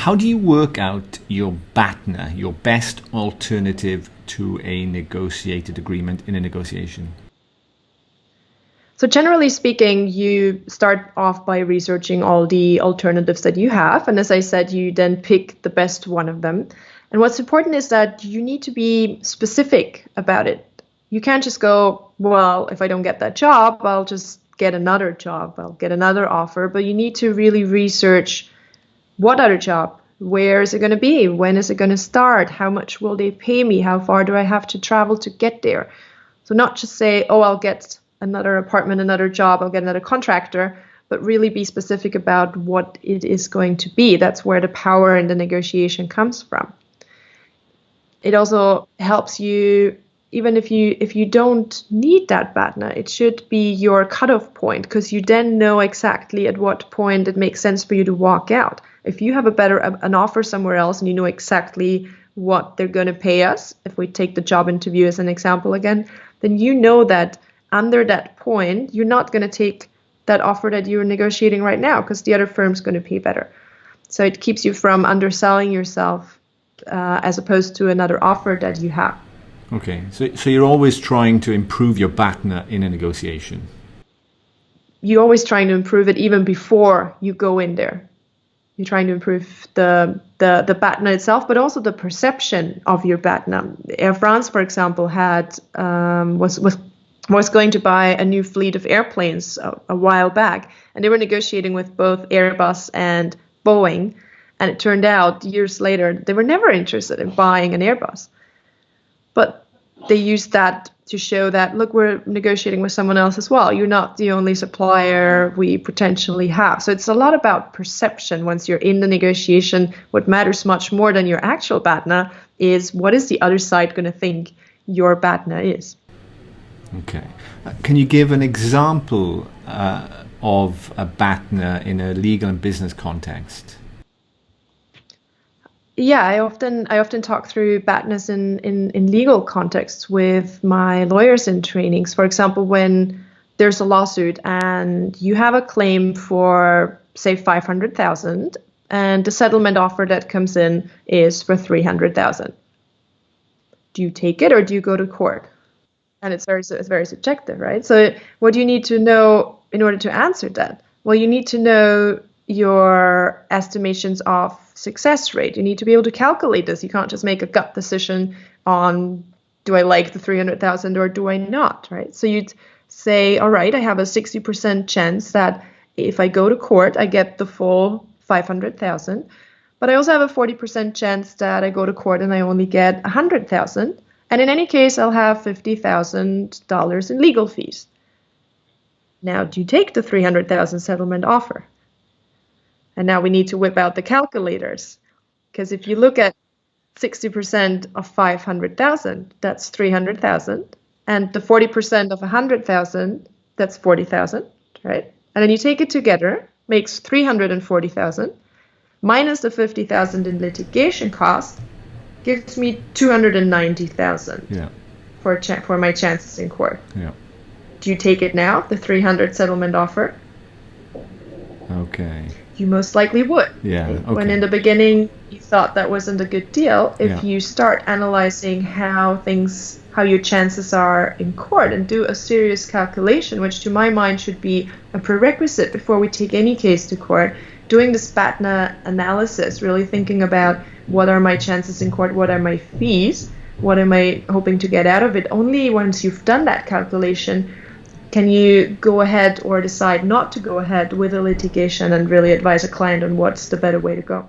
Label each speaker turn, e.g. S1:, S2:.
S1: How do you work out your BATNA, your best alternative to a negotiated agreement in a negotiation?
S2: So generally speaking, you start off by researching all the alternatives that you have. And as I said, you then pick the best one of them. And what's important is that you need to be specific about it. You can't just go, well, if I don't get that job, I'll just get another job. I'll get another offer. But you need to really research what other job, where is it going to be? When is it going to start? How much will they pay me? How far do I have to travel to get there? So not just say, oh, I'll get another apartment, another job, I'll get another contractor, but really be specific about what it is going to be. That's where the power in the negotiation comes from. It also helps you, even if you don't need that BATNA, it should be your cutoff point, because you then know exactly at what point it makes sense for you to walk out. If you have an offer somewhere else and you know exactly what they're going to pay us, if we take the job interview as an example again, then you know that under that point, you're not going to take that offer that you're negotiating right now because the other firm's going to pay better. So it keeps you from underselling yourself as opposed to another offer that you have.
S1: Okay, so you're always trying to improve your BATNA in a negotiation.
S2: You're always trying to improve it even before you go in there. You're trying to improve the BATNA itself, but also the perception of your BATNA. Air France, for example, was going to buy a new fleet of airplanes a while back, and they were negotiating with both Airbus and Boeing, and it turned out years later they were never interested in buying an Airbus. But they used that to show that, look, we're negotiating with someone else as well. You're not the only supplier we potentially have. So it's a lot about perception. Once you're in the negotiation, what matters much more than your actual BATNA is what is the other side going to think your BATNA is.
S1: Okay. Can you give an example of a BATNA in a legal and business context?
S2: Yeah, I often talk through BATNAs in legal contexts with my lawyers in trainings. For example, when there's a lawsuit and you have a claim for, say, $500,000, and the settlement offer that comes in is for $300,000. Do you take it or do you go to court? And it's very subjective, right? So what do you need to know in order to answer that? Well, you need to know your estimations of success rate. You need to be able to calculate this. You can't just make a gut decision on, do I like the 300,000 or do I not, right? So you'd say, all right, I have a 60% chance that if I go to court, I get the full 500,000, but I also have a 40% chance that I go to court and I only get 100,000. And in any case, I'll have $50,000 in legal fees. Now, do you take the 300,000 settlement offer? And now we need to whip out the calculators, because if you look at 60% of 500,000, that's 300,000, and the 40% of 100,000, that's 40,000, right? And then you take it together, makes 340,000, minus the 50,000 in litigation costs, gives me 290,000.
S1: Yeah.
S2: For my chances in court.
S1: Yeah.
S2: Do you take it now, the 300 settlement offer?
S1: Okay.
S2: You most likely would.
S1: Yeah. Okay.
S2: When in the beginning you thought that wasn't a good deal, if you start analyzing how your chances are in court and do a serious calculation, which to my mind should be a prerequisite before we take any case to court, doing this BATNA analysis, really thinking about what are my chances in court, what are my fees, what am I hoping to get out of it. Only once you've done that calculation can you go ahead or decide not to go ahead with a litigation and really advise a client on what's the better way to go.